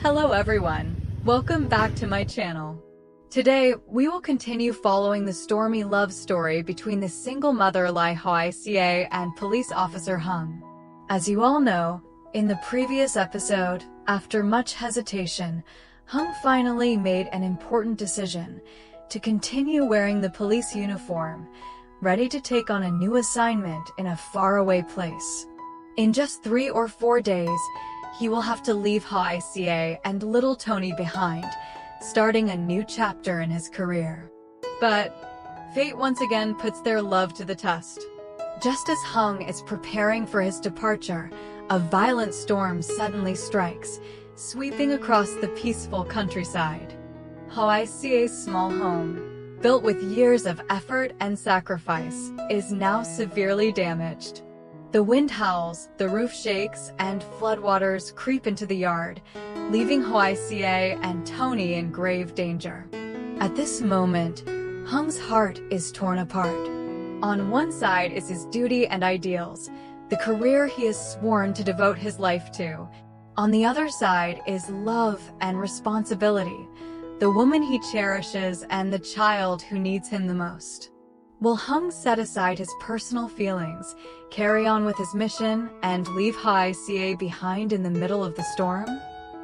Hello everyone, welcome back to my channel. Today, we will continue following the stormy love story between the single mother Ly Hoica and police officer Hung. As you all know, in the previous episode, after much hesitation, Hung finally made an important decision to continue wearing the police uniform, ready to take on a new assignment in a faraway place. In just 3 or 4 days, he will have to leave Hoica and little Tony behind, starting a new chapter in his career. But fate once again puts their love to the test. Just as Hung is preparing for his departure, a violent storm suddenly strikes, sweeping across the peaceful countryside. Hoica's small home, built with years of effort and sacrifice, is now severely damaged. The wind howls, the roof shakes, and floodwaters creep into the yard, leaving Hoica and Tony in grave danger. At this moment, Hung's heart is torn apart. On one side is his duty and ideals, the career he has sworn to devote his life to. On the other side is love and responsibility, the woman he cherishes and the child who needs him the most. Will Hung set aside his personal feelings, carry on with his mission, and leave Hoica behind in the middle of the storm?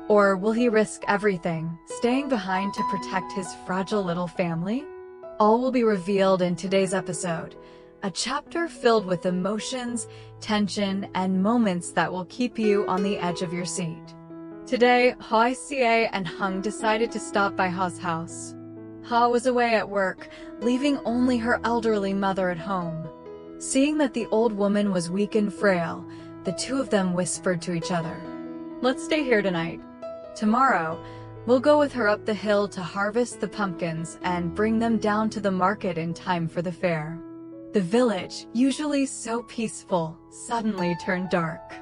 Or will he risk everything, staying behind to protect his fragile little family? All will be revealed in today's episode, a chapter filled with emotions, tension, and moments that will keep you on the edge of your seat. Today, Hoica and Hung decided to stop by Ha's house. Ha was away at work, leaving only her elderly mother at home. Seeing that the old woman was weak and frail, the two of them whispered to each other, "Let's stay here tonight. Tomorrow, we'll go with her up the hill to harvest the pumpkins and bring them down to the market in time for the fair." The village, usually so peaceful, suddenly turned dark.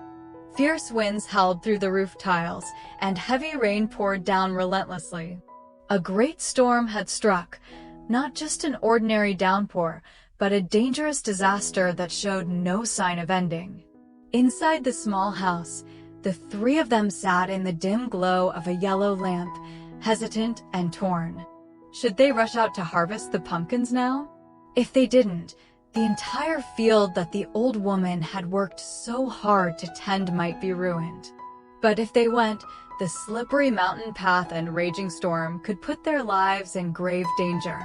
Fierce winds howled through the roof tiles, and heavy rain poured down relentlessly. A great storm had struck, not just an ordinary downpour, but a dangerous disaster that showed no sign of ending. Inside the small house, the three of them sat in the dim glow of a yellow lamp, hesitant and torn. Should they rush out to harvest the pumpkins now? If they didn't, the entire field that the old woman had worked so hard to tend might be ruined. But if they went, the slippery mountain path and raging storm could put their lives in grave danger.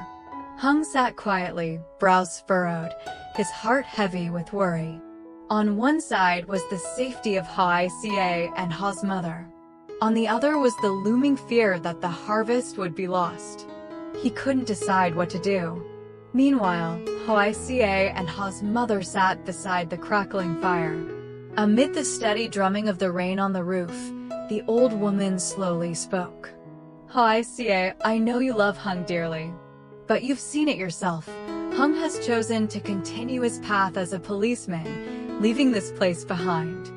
Hung sat quietly, brows furrowed, his heart heavy with worry. On one side was the safety of Hoica and Ha's mother. On the other was the looming fear that the harvest would be lost. He couldn't decide what to do. Meanwhile, Hoica and Ha's mother sat beside the crackling fire. Amid the steady drumming of the rain on the roof, the old woman slowly spoke. "Hoica, I know you love Hung dearly. But you've seen it yourself. Hung has chosen to continue his path as a policeman, leaving this place behind.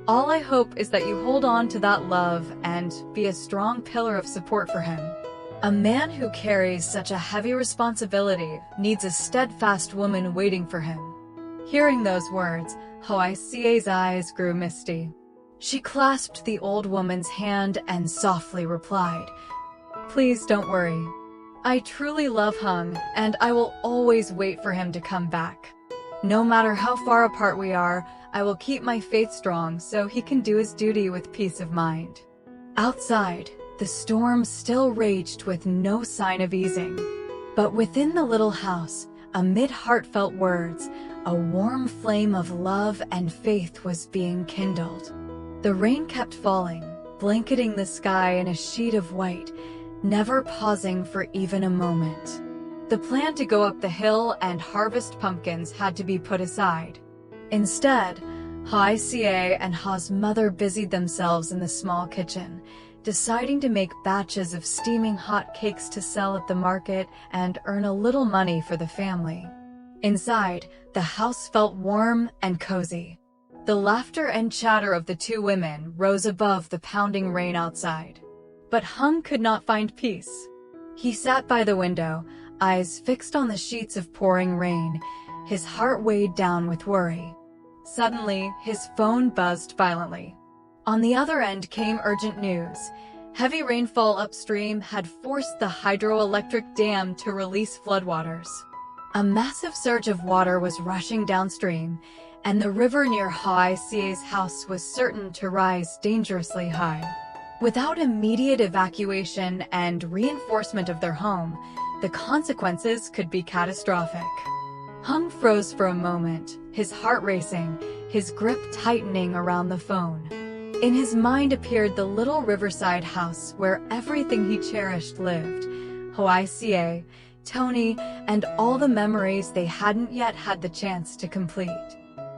All I hope is that you hold on to that love and be a strong pillar of support for him. A man who carries such a heavy responsibility needs a steadfast woman waiting for him." Hearing those words, Hoica's eyes grew misty. She clasped the old woman's hand and softly replied, "Please don't worry. I truly love Hung, and I will always wait for him to come back. No matter how far apart we are, I will keep my faith strong so he can do his duty with peace of mind." Outside, the storm still raged with no sign of easing. But within the little house, amid heartfelt words, a warm flame of love and faith was being kindled. The rain kept falling, blanketing the sky in a sheet of white, never pausing for even a moment. The plan to go up the hill and harvest pumpkins had to be put aside. Instead, Hoica and Ha's mother busied themselves in the small kitchen, deciding to make batches of steaming hot cakes to sell at the market and earn a little money for the family. Inside, the house felt warm and cozy. The laughter and chatter of the two women rose above the pounding rain outside. But Hung could not find peace. He sat by the window, eyes fixed on the sheets of pouring rain, his heart weighed down with worry. Suddenly, his phone buzzed violently. On the other end came urgent news. Heavy rainfall upstream had forced the hydroelectric dam to release floodwaters. A massive surge of water was rushing downstream, and the river near Hoaise's house was certain to rise dangerously high. Without immediate evacuation and reinforcement of their home, the consequences could be catastrophic. Hung froze for a moment, his heart racing, his grip tightening around the phone. In his mind appeared the little riverside house where everything he cherished lived: Hoasie, Tony, and all the memories they hadn't yet had the chance to complete.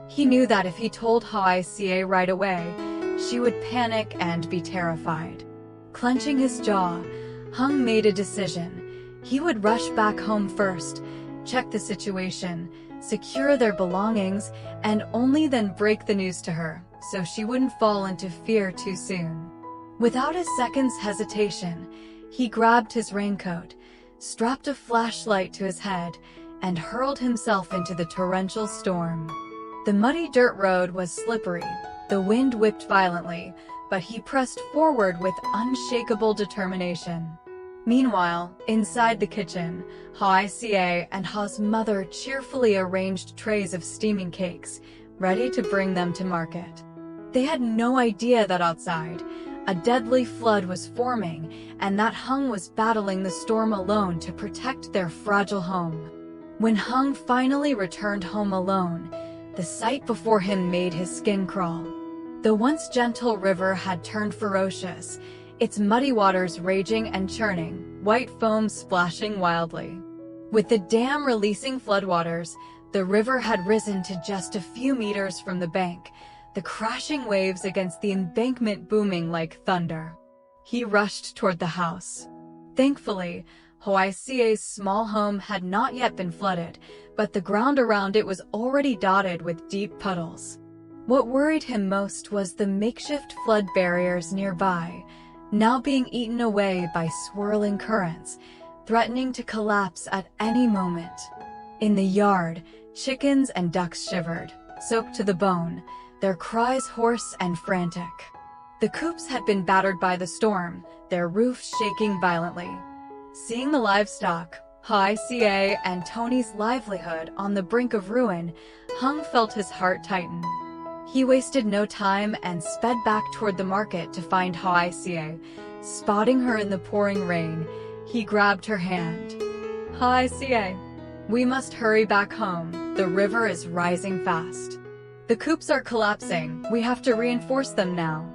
He knew that if he told Hoasie right away, she would panic and be terrified. Clenching his jaw, Hung made a decision. He would rush back home first, check the situation, secure their belongings, and only then break the news to her, so she wouldn't fall into fear too soon. Without a second's hesitation, he grabbed his raincoat, strapped a flashlight to his head, and hurled himself into the torrential storm. The muddy dirt road was slippery, the wind whipped violently, but he pressed forward with unshakable determination. Meanwhile, inside the kitchen, Hoasie and Ha's mother cheerfully arranged trays of steaming cakes, ready to bring them to market. They had no idea that outside, a deadly flood was forming, and that Hung was battling the storm alone to protect their fragile home. When Hung finally returned home alone, the sight before him made his skin crawl. The once gentle river had turned ferocious, its muddy waters raging and churning, white foam splashing wildly. With the dam releasing floodwaters, the river had risen to just a few meters from the bank, the crashing waves against the embankment booming like thunder. He rushed toward the house. Thankfully, Hoaisie's small home had not yet been flooded, but the ground around it was already dotted with deep puddles. What worried him most was the makeshift flood barriers nearby, now being eaten away by swirling currents, threatening to collapse at any moment. In the yard, chickens and ducks shivered, soaked to the bone, their cries hoarse and frantic. The coops had been battered by the storm, their roofs shaking violently. Seeing the livestock, Hoasie and Tony's livelihood on the brink of ruin, Hung felt his heart tighten. He wasted no time and sped back toward the market to find Hoasie. Spotting her in the pouring rain, he grabbed her hand. Hoasie, we must hurry back home. The river is rising fast. The coops are collapsing. We have to reinforce them now.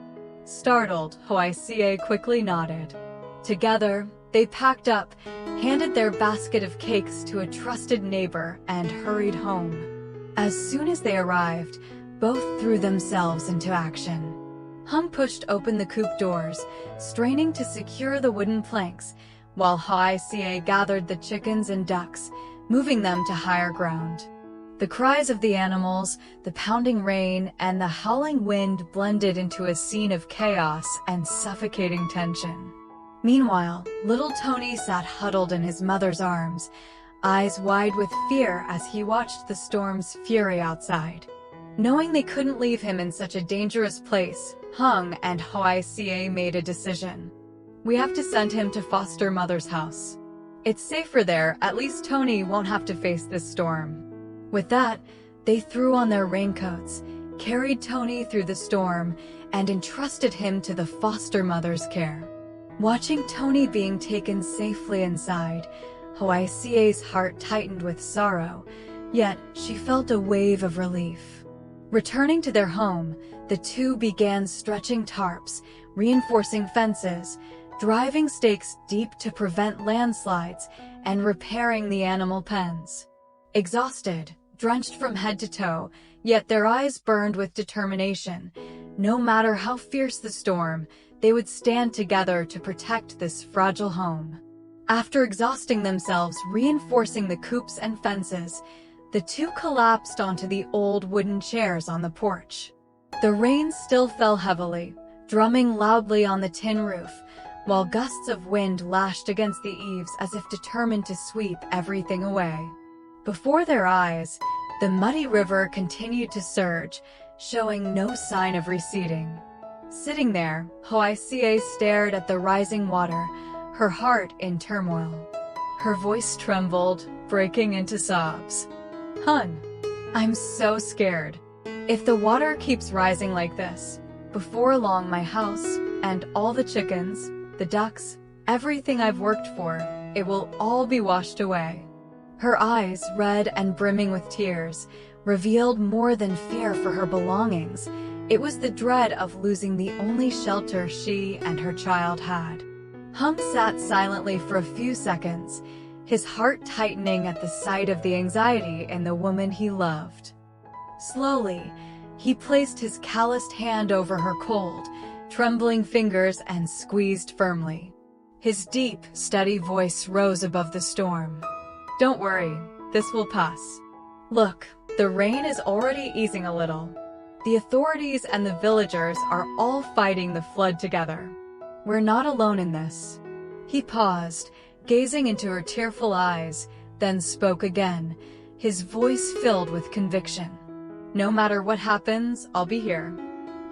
Startled, Hoasie quickly nodded. Together, they packed up, handed their basket of cakes to a trusted neighbor, and hurried home. As soon as they arrived, both threw themselves into action. Hung pushed open the coop doors, straining to secure the wooden planks, while Hoasie gathered the chickens and ducks, moving them to higher ground. The cries of the animals, the pounding rain, and the howling wind blended into a scene of chaos and suffocating tension. Meanwhile, little Tony sat huddled in his mother's arms, eyes wide with fear as he watched the storm's fury outside. Knowing they couldn't leave him in such a dangerous place, Hung and Hoasie made a decision. We have to send him to foster mother's house. It's safer there, at least Tony won't have to face this storm. With that, they threw on their raincoats, carried Tony through the storm, and entrusted him to the foster mother's care. Watching Tony being taken safely inside, Hoaisie's heart tightened with sorrow, yet she felt a wave of relief. Returning to their home, the two began stretching tarps, reinforcing fences, driving stakes deep to prevent landslides, and repairing the animal pens. Exhausted, drenched from head to toe, yet their eyes burned with determination. No matter how fierce the storm, they would stand together to protect this fragile home. After exhausting themselves reinforcing the coops and fences, the two collapsed onto the old wooden chairs on the porch. The rain still fell heavily, drumming loudly on the tin roof, while gusts of wind lashed against the eaves as if determined to sweep everything away. Before their eyes, the muddy river continued to surge, showing no sign of receding. Sitting there, Hoisie stared at the rising water, her heart in turmoil. Her voice trembled, breaking into sobs. Hun, I'm so scared. If the water keeps rising like this, before long my house, and all the chickens, the ducks, everything I've worked for, it will all be washed away. Her eyes, red and brimming with tears, revealed more than fear for her belongings. It was the dread of losing the only shelter she and her child had. Hung sat silently for a few seconds, his heart tightening at the sight of the anxiety in the woman he loved. Slowly, he placed his calloused hand over her cold, trembling fingers and squeezed firmly. His deep, steady voice rose above the storm. Don't worry, this will pass. Look, the rain is already easing a little. The authorities and the villagers are all fighting the flood together. We're not alone in this. He paused, gazing into her tearful eyes, then spoke again, his voice filled with conviction. No matter what happens, I'll be here.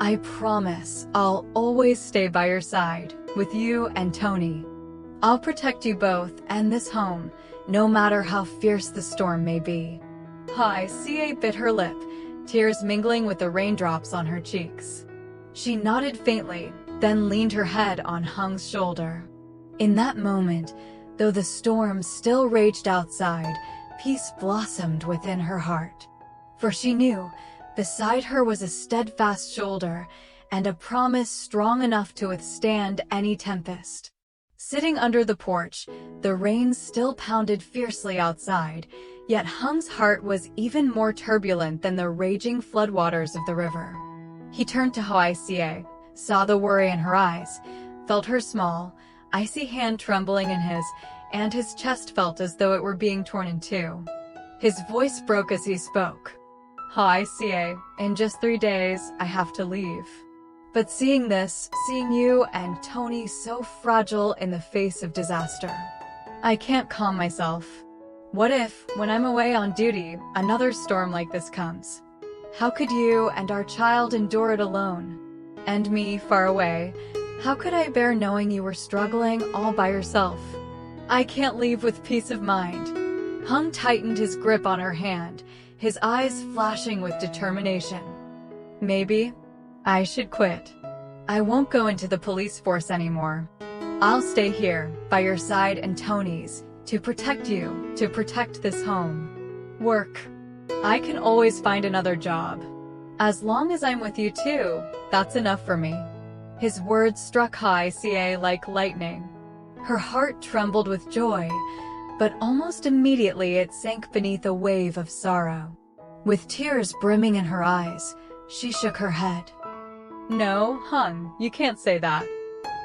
I promise I'll always stay by your side, with you and Tony. I'll protect you both and this home, no matter how fierce the storm may be. Hoisie bit her lip, tears mingling with the raindrops on her cheeks. She nodded faintly, then leaned her head on Hung's shoulder. In that moment, though the storm still raged outside, peace blossomed within her heart. For she knew, beside her was a steadfast shoulder, and a promise strong enough to withstand any tempest. Sitting under the porch, the rain still pounded fiercely outside, yet Hung's heart was even more turbulent than the raging floodwaters of the river. He turned to Hoisie, saw the worry in her eyes, felt her small, icy hand trembling in his, and his chest felt as though it were being torn in two. His voice broke as he spoke. Hoisie, in just 3 days, I have to leave. But seeing this, seeing you and Tony so fragile in the face of disaster, I can't calm myself. What if, when I'm away on duty, another storm like this comes? How could you and our child endure it alone? And me, far away, how could I bear knowing you were struggling all by yourself? I can't leave with peace of mind. Hung tightened his grip on her hand, his eyes flashing with determination. Maybe I should quit. I won't go into the police force anymore. I'll stay here, by your side and Tony's, to protect you, to protect this home. Work. I can always find another job. As long as I'm with you too, that's enough for me. His words struck Hoisie like lightning. Her heart trembled with joy, but almost immediately it sank beneath a wave of sorrow. With tears brimming in her eyes, she shook her head. No, Hung, you can't say that.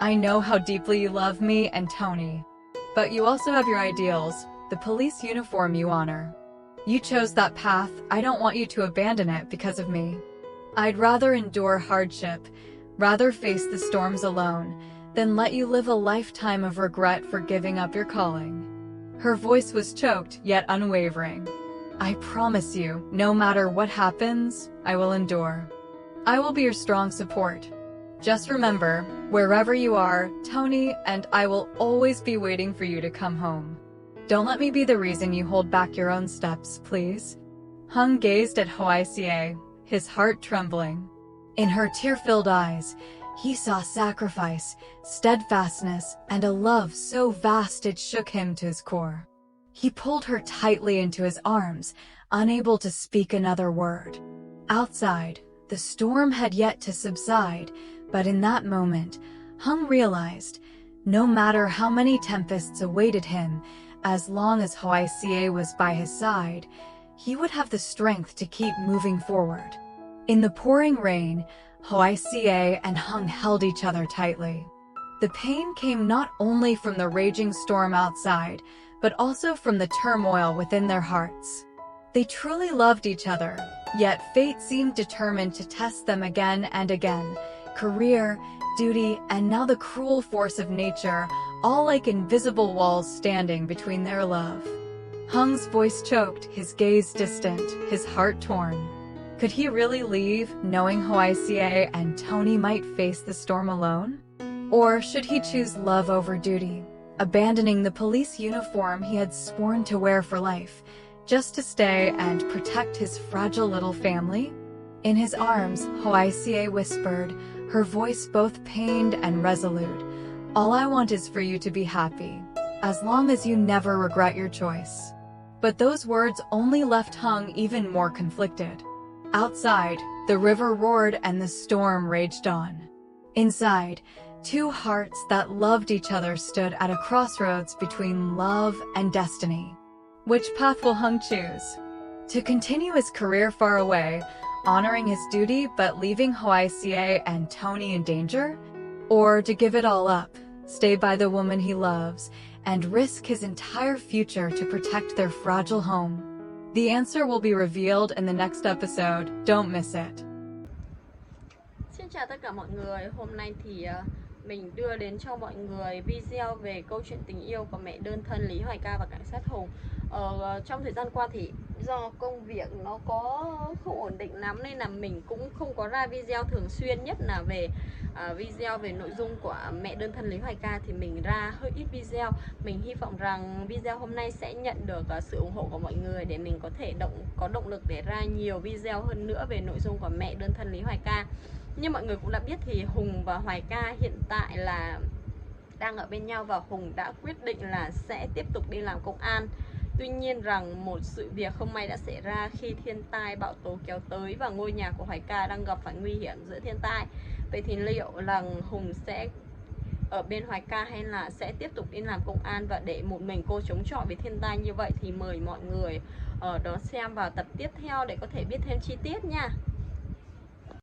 I know how deeply you love me and Tony. But you also have your ideals, the police uniform you honor. You chose that path, I don't want you to abandon it because of me. I'd rather endure hardship, rather face the storms alone, than let you live a lifetime of regret for giving up your calling. Her voice was choked, yet unwavering. I promise you, no matter what happens, I will endure. I will be your strong support. Just remember, wherever you are, Tony and I will always be waiting for you to come home. Don't let me be the reason you hold back your own steps, please. Hung gazed at Hoisie, his heart trembling. In her tear-filled eyes, he saw sacrifice, steadfastness, and a love so vast it shook him to his core. He pulled her tightly into his arms, unable to speak another word. Outside, the storm had yet to subside, but in that moment, Hung realized, no matter how many tempests awaited him, as long as Hoisie was by his side, he would have the strength to keep moving forward. In the pouring rain, Hoisie and Hung held each other tightly. The pain came not only from the raging storm outside, but also from the turmoil within their hearts. They truly loved each other, yet fate seemed determined to test them again and again. Career, duty, and now the cruel force of nature, all like invisible walls standing between their love. Hung's voice choked, his gaze distant, his heart torn. Could he really leave, knowing Hoicia and Tony might face the storm alone? Or should he choose love over duty, abandoning the police uniform he had sworn to wear for life, just to stay and protect his fragile little family? In his arms, Hoicia whispered, her voice both pained and resolute, "All I want is for you to be happy, as long as you never regret your choice." But those words only left Hung even more conflicted. Outside, the river roared and the storm raged on. Inside, two hearts that loved each other stood at a crossroads between love and destiny. Which path will Hung choose? To continue his career far away, honoring his duty but leaving Hoicia and Tony in danger? Or to give it all up, stay by the woman he loves, and risk his entire future to protect their fragile home? The answer will be revealed in the next episode. Don't miss it. Xin chào tất cả mọi người. Hôm nay thì mình đưa đến cho mọi người video về câu chuyện tình yêu của mẹ đơn thân Lý Hoài Ca và cảnh sát Hùng. Trong thời gian qua thì do công việc nó có không ổn định lắm nên là mình cũng không có ra video thường xuyên, nhất là về video về nội dung của mẹ đơn thân Lý Hoài Ca thì mình ra hơi ít video. Mình hy vọng rằng video hôm nay sẽ nhận được sự ủng hộ của mọi người để mình có thể có động lực để ra nhiều video hơn nữa về nội dung của mẹ đơn thân Lý Hoài Ca. Như mọi người cũng đã biết thì Hùng và Hoài Ca hiện tại là đang ở bên nhau và Hùng đã quyết định là sẽ tiếp tục đi làm công an. Tuy nhiên rằng một sự việc không may đã xảy ra khi thiên tai bão tố kéo tới và ngôi nhà của Hoài Ca đang gặp phải nguy hiểm giữa thiên tai. Vậy thì liệu rằng Hùng sẽ ở bên Hoài Ca hay là sẽ tiếp tục đi làm công an và để một mình cô chống chọi với thiên tai như vậy, thì mời mọi người đón xem vào tập tiếp theo để có thể biết thêm chi tiết nha.